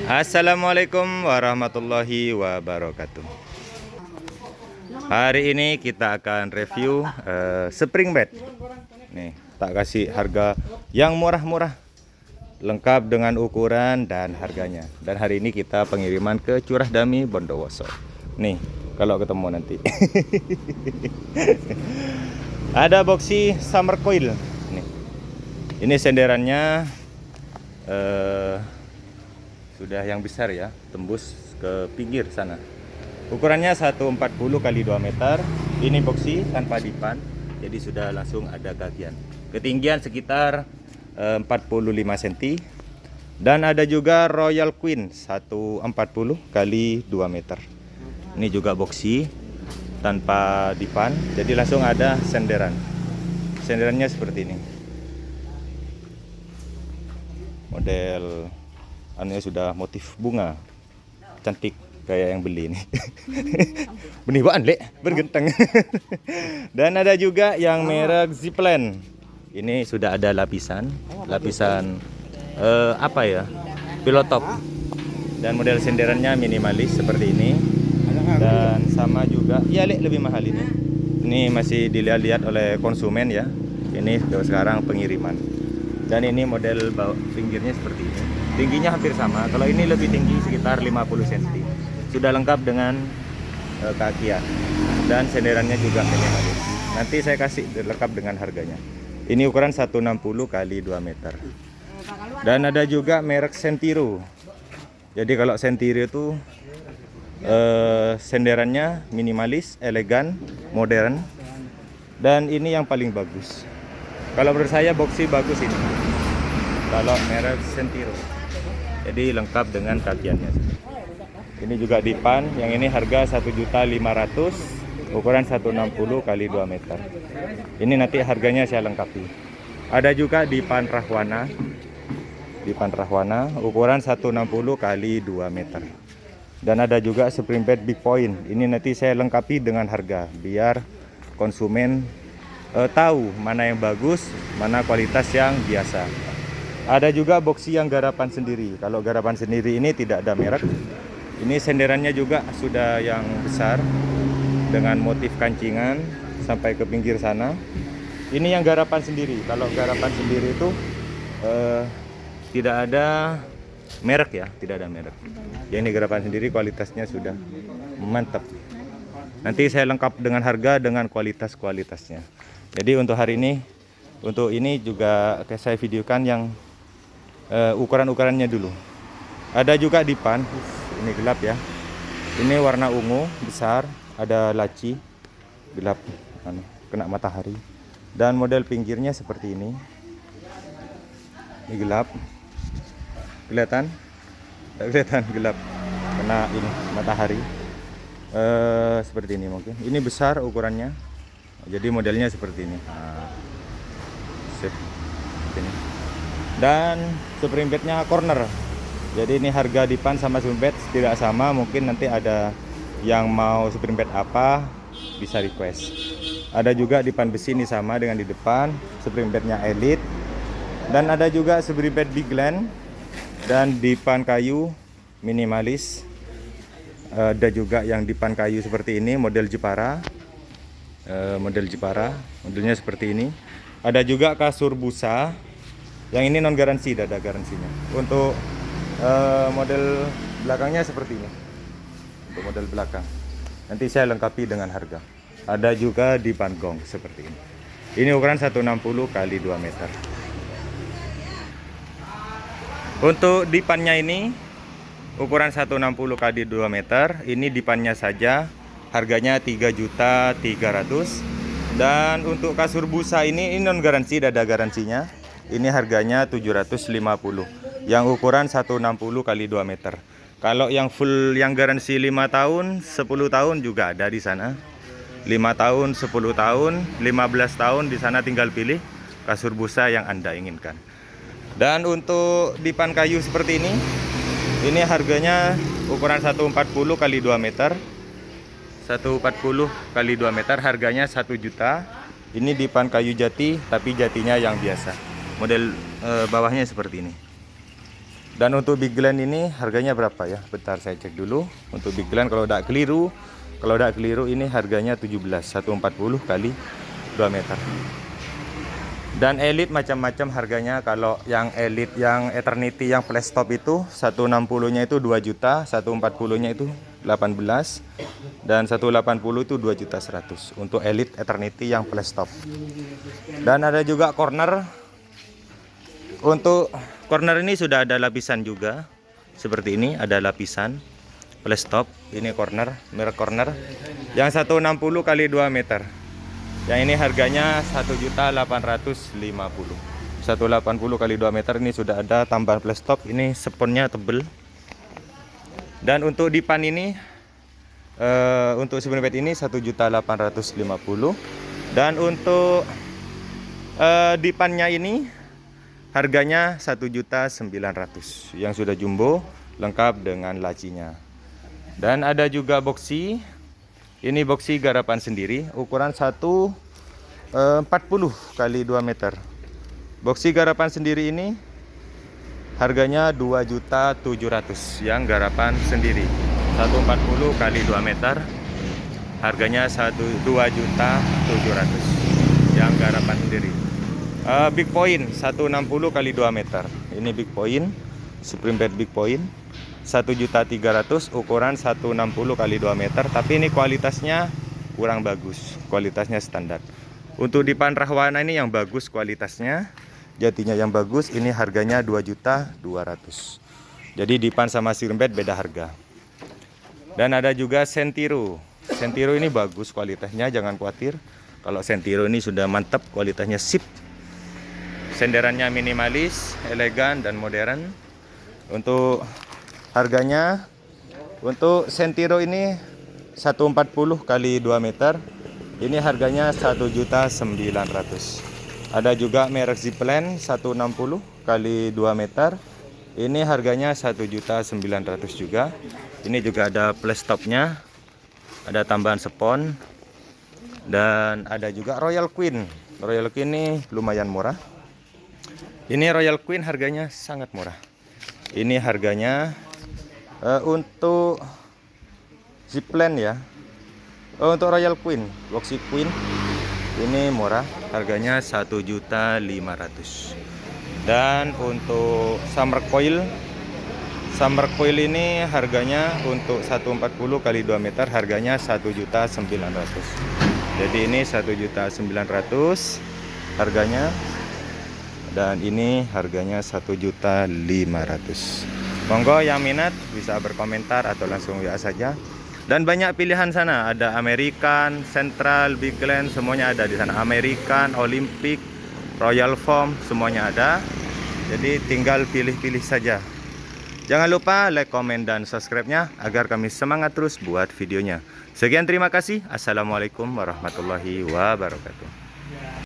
Assalamualaikum warahmatullahi wabarakatuh. Hari ini kita akan review spring bed. Nih, tak kasih harga yang murah-murah, lengkap dengan ukuran dan harganya. Dan hari ini kita pengiriman ke Curah Dami Bondowoso. Nih, kalau ketemu nanti. Ada boxy summer coil. Nih, ini senderannya sudah yang besar ya, tembus ke pinggir sana. Ukurannya 140 kali 2 meter. Ini boxy tanpa dipan, jadi sudah langsung ada kakian. Ketinggian sekitar 45 cm. Dan ada juga Royal Queen 140 kali 2 meter. Ini juga boxy tanpa dipan, jadi langsung ada senderan. Senderannya seperti ini. Model anunya sudah motif bunga, cantik kayak yang beli ini. Benih baan lek bergenteng. Dan ada juga yang merek Zipline. Ini sudah ada lapisan apa ya, pilot top. Dan model senderannya minimalis seperti ini. Dan sama juga ya lek lebih mahal ini. Ini masih dilihat-lihat oleh konsumen ya. Ini sekarang pengiriman. Dan ini model pinggirnya seperti ini. Tingginya hampir sama. Kalau ini lebih tinggi sekitar 50 cm. Sudah lengkap dengan kakian. Dan senderannya juga minimalis. Nanti saya kasih lengkap dengan harganya. Ini ukuran 160 kali 2 meter. Dan ada juga merek Sentiro. Jadi kalau Sentiro itu senderannya minimalis, elegan, modern. Dan ini yang paling bagus. Kalau menurut saya boxy bagus ini. Kalau merek Sentiro. Jadi lengkap dengan kakiannya. Ini juga dipan, yang ini harga 1.500.000, ukuran 160 kali 2 meter. Ini nanti harganya saya lengkapi. Ada juga dipan Rahwana. Dipan Rahwana ukuran 160 kali 2 meter. Dan ada juga spring bed Big Point. Ini nanti saya lengkapi dengan harga biar konsumen tahu mana yang bagus, mana kualitas yang biasa. Ada juga boxy yang garapan sendiri. Kalau garapan sendiri ini tidak ada merek. Ini senderannya juga sudah yang besar dengan motif kancingan sampai ke pinggir sana. Ini yang garapan sendiri. Kalau garapan sendiri itu tidak ada merek ya, tidak ada merek. Yang ini garapan sendiri, kualitasnya sudah mantap. Nanti saya lengkap dengan harga dengan kualitasnya. Jadi untuk hari ini, untuk ini juga saya videokan yang ukuran-ukurannya dulu. Ada juga dipan, ini gelap ya. Ini warna ungu besar, ada laci gelap, kena matahari. Dan model pinggirnya seperti ini. Ini gelap, kelihatan? Tidak kelihatan, gelap, kena ini matahari. Seperti ini mungkin. Ini besar ukurannya, jadi modelnya seperti ini. Seperti ini. Dan spring bednya corner. Jadi ini harga dipan sama spring bed tidak sama. Mungkin nanti ada yang mau spring bed apa bisa request. Ada juga dipan besi ini sama dengan di depan. Spring bednya Elite. Dan ada juga spring bed Big Land. Dan dipan kayu minimalis. Ada juga yang dipan kayu seperti ini, model Jepara. Modelnya seperti ini. Ada juga kasur busa. Yang ini non garansi, tidak ada garansinya. Untuk model belakangnya seperti ini. Untuk model belakang nanti saya lengkapi dengan harga. Ada juga dipan gong seperti ini. Ini ukuran 160 kali 2 meter. Untuk dipannya ini ukuran 160 kali 2 meter. Ini dipannya saja harganya 3.300.000. Dan untuk kasur busa ini non garansi, tidak ada garansinya. Ini harganya 750. Yang ukuran 160 kali 2 meter. Kalau yang full yang garansi 5 tahun, 10 tahun juga ada di sana. 5 tahun, 10 tahun, 15 tahun, di sana tinggal pilih kasur busa yang Anda inginkan. Dan untuk dipan kayu seperti ini harganya ukuran 140 kali 2 meter. 140 kali 2 meter harganya 1 juta. Ini dipan kayu jati, tapi jatinya yang biasa. Model bawahnya seperti ini. Dan untuk Big Glen ini harganya berapa ya? Bentar saya cek dulu. Untuk Big Glen kalau tidak keliru ini harganya 140 kali 2 meter. Dan Elite macam-macam harganya. Kalau yang Elite yang Eternity yang flash top itu 160-nya itu 2 juta, 140-nya itu 18, dan 180 itu 2.100.000 untuk Elite Eternity yang flash top. Dan ada juga corner. Untuk corner ini sudah ada lapisan juga. Seperti ini ada lapisan flash top. Ini corner, merek corner yang 160 kali 2 meter. Yang ini harganya 1.850.000. 180 kali 2 meter ini sudah ada tambahan flash top. Ini sponnya tebel. Dan untuk dipan ini untuk 9 bed ini 1.850.000. Dan untuk dipannya ini harganya 1.900.000 yang sudah jumbo lengkap dengan lacinya. Dan ada juga boxy. Ini boxy garapan sendiri, ukuran 140 kali 2 meter. Boxy garapan sendiri ini harganya 2.700.000 yang garapan sendiri. 140 kali 2 meter harganya 2.700.000 yang garapan sendiri. Big Point 160 kali 2 meter. Ini Big Point, Supreme Bed Big Point 1.300.000, ukuran 160 kali 2 meter. Tapi ini kualitasnya kurang bagus, kualitasnya standar. Untuk dipan Rahwana ini yang bagus kualitasnya, jatinya yang bagus, ini harganya 2.200.000. Jadi dipan sama Supreme Bed beda harga. Dan ada juga Sentiro. Sentiro ini bagus kualitasnya, jangan khawatir. Kalau Sentiro ini sudah mantap, kualitasnya sip. Senderannya minimalis, elegan dan modern. Untuk harganya, untuk Sentiro ini 140 kali 2 meter. Ini harganya 1.900.000. Ada juga merek Zipline 160 kali 2 meter. Ini harganya 1.900.000 juga. Ini juga ada flash topnya, ada tambahan spon. Dan ada juga Royal Queen. Royal Queen ini lumayan murah. Ini Royal Queen harganya sangat murah. Ini harganya untuk Zipline ya. Untuk Royal Queen, Boxy Queen ini murah, harganya 1.500.000. Dan untuk Summer Coil ini harganya untuk 140 kali 2 meter harganya 1.900.000. Jadi ini 1.900.000 harganya. Dan ini harganya 1.500.000. Monggo yang minat bisa berkomentar atau langsung WA saja. Dan banyak pilihan sana, ada American, Central, Big Glen, semuanya ada di sana. American, Olympic, Royal Foam, semuanya ada. Jadi tinggal pilih-pilih saja. Jangan lupa like, komen, dan subscribe-nya agar kami semangat terus buat videonya. Sekian, terima kasih. Assalamualaikum warahmatullahi wabarakatuh.